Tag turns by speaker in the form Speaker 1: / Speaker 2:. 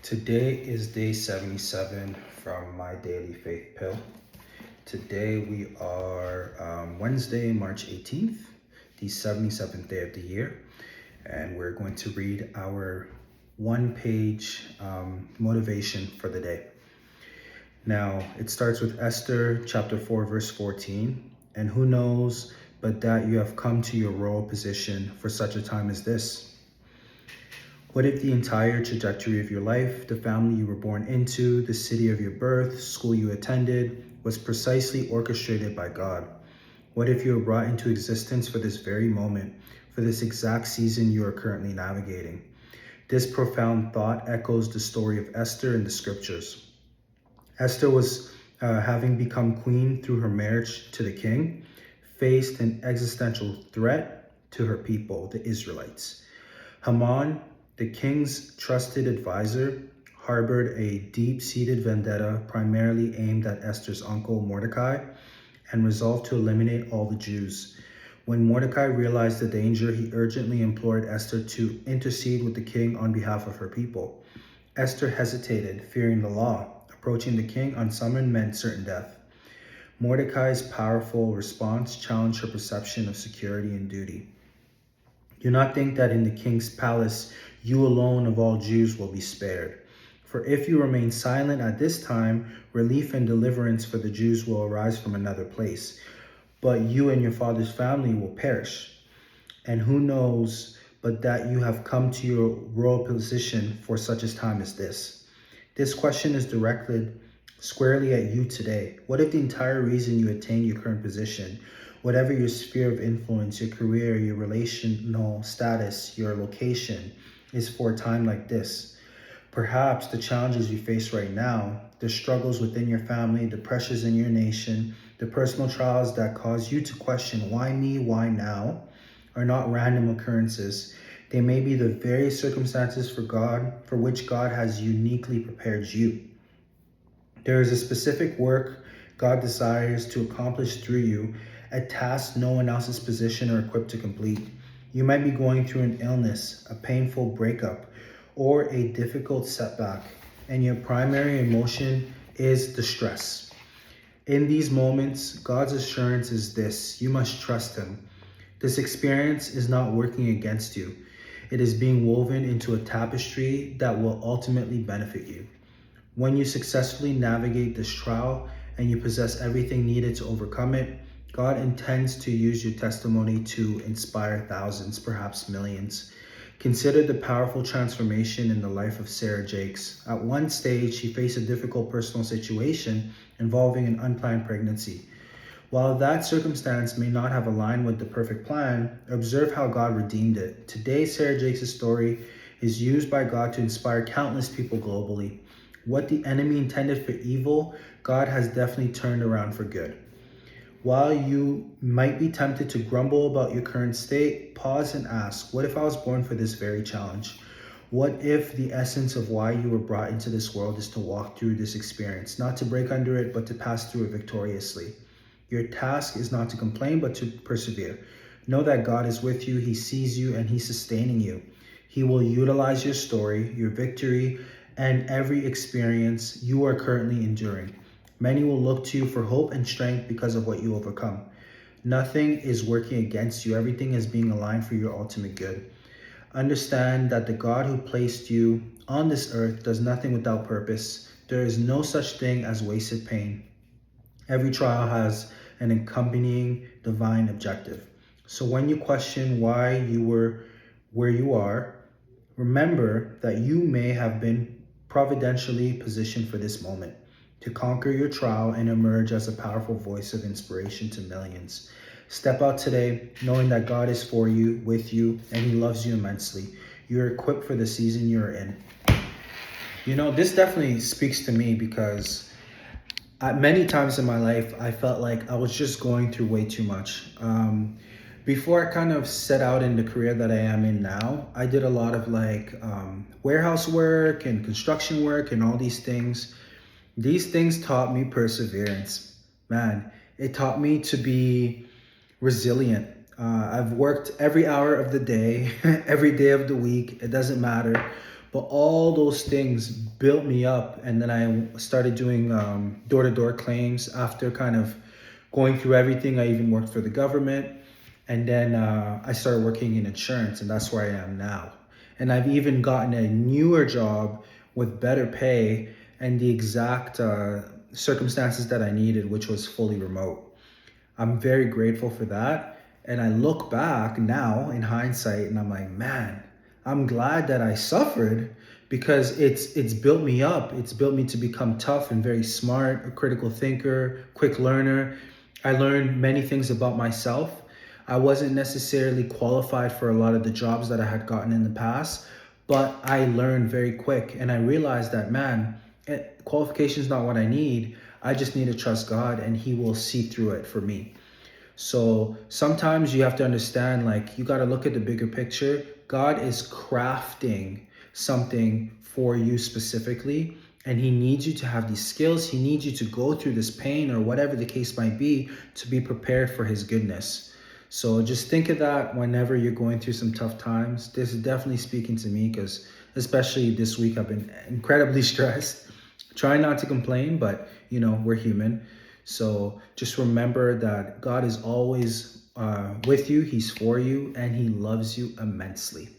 Speaker 1: Today is day 77 from my daily faith pill. Today we are Wednesday, March 18th, the 77th day of the year, and we're going to read our one-page motivation for the day. Now, it starts with Esther chapter 4, verse 14, and who knows but that you have come to your royal position for such a time as this. What if the entire trajectory of your life, the family you were born into, the city of your birth, school you attended, was precisely orchestrated by God? What if you were brought into existence for this very moment, for this exact season you are currently navigating? This profound thought echoes the story of Esther in the scriptures. Esther was, having become queen through her marriage to the king, faced an existential threat to her people, the Israelites. Haman, the king's trusted advisor, harbored a deep-seated vendetta primarily aimed at Esther's uncle Mordecai and resolved to eliminate all the Jews. When Mordecai realized the danger, he urgently implored Esther to intercede with the king on behalf of her people. Esther hesitated, fearing the law. Approaching the king unsummoned meant certain death. Mordecai's powerful response challenged her perception of security and duty. Do not think that in the king's palace you alone of all Jews will be spared. For if you remain silent at this time, relief and deliverance for the Jews will arise from another place. But you and your father's family will perish. And who knows but that you have come to your royal position for such a time as this? This question is directed squarely at you today. What if the entire reason you attain your current position, whatever your sphere of influence, your career, your relational status, your location, is for a time like this? Perhaps the challenges you face right now, the struggles within your family, the pressures in your nation, the personal trials that cause you to question why me, why now, are not random occurrences. They may be the very circumstances for which God has uniquely prepared you. There is a specific work God desires to accomplish through you, a task no one else is positioned or equipped to complete. You might be going through an illness, a painful breakup, or a difficult setback, and your primary emotion is distress. In these moments, God's assurance is this: you must trust Him. This experience is not working against you. It is being woven into a tapestry that will ultimately benefit you. When you successfully navigate this trial and you possess everything needed to overcome it, God intends to use your testimony to inspire thousands, perhaps millions. Consider the powerful transformation in the life of Sarah Jakes. At one stage, she faced a difficult personal situation involving an unplanned pregnancy. While that circumstance may not have aligned with the perfect plan, observe how God redeemed it. Today, Sarah Jakes' story is used by God to inspire countless people globally. What the enemy intended for evil, God has definitely turned around for good. While you might be tempted to grumble about your current state, pause and ask, what if I was born for this very challenge? What if the essence of why you were brought into this world is to walk through this experience, not to break under it, but to pass through it victoriously? Your task is not to complain, but to persevere. Know that God is with you, He sees you, and He's sustaining you. He will utilize your story, your victory, and every experience you are currently enduring. Many will look to you for hope and strength because of what you overcome. Nothing is working against you. Everything is being aligned for your ultimate good. Understand that the God who placed you on this earth does nothing without purpose. There is no such thing as wasted pain. Every trial has an accompanying divine objective. So when you question why you were where you are, remember that you may have been providentially positioned for this moment to conquer your trial and emerge as a powerful voice of inspiration to millions. Step out today knowing that God is for you, with you, and He loves you immensely. You're equipped for the season you're in. This definitely speaks to me because at many times in my life, I felt like I was just going through way too much. Before I kind of set out in the career that I am in now, I did a lot of warehouse work and construction work and all these things. These things taught me perseverance. Man, it taught me to be resilient. I've worked every hour of the day, every day of the week. It doesn't matter. But all those things built me up. And then I started doing door-to-door claims after kind of going through everything. I even worked for the government. And then I started working in insurance, and that's where I am now. And I've even gotten a newer job with better pay and the exact circumstances that I needed, which was fully remote. I'm very grateful for that. And I look back now in hindsight and I'm like, man, I'm glad that I suffered, because it's built me up. It's built me to become tough and very smart, a critical thinker, quick learner. I learned many things about myself. I wasn't necessarily qualified for a lot of the jobs that I had gotten in the past, but I learned very quick, and I realized that, man, qualification is not what I need. I just need to trust God, and He will see through it for me. So sometimes you have to understand, like, you got to look at the bigger picture. God is crafting something for you specifically, and He needs you to have these skills. He needs you to go through this pain or whatever the case might be to be prepared for His goodness. So just think of that whenever you're going through some tough times. This is definitely speaking to me, because especially this week I've been incredibly stressed. Trying not to complain, but we're human. So just remember that God is always with you. He's for you, and He loves you immensely.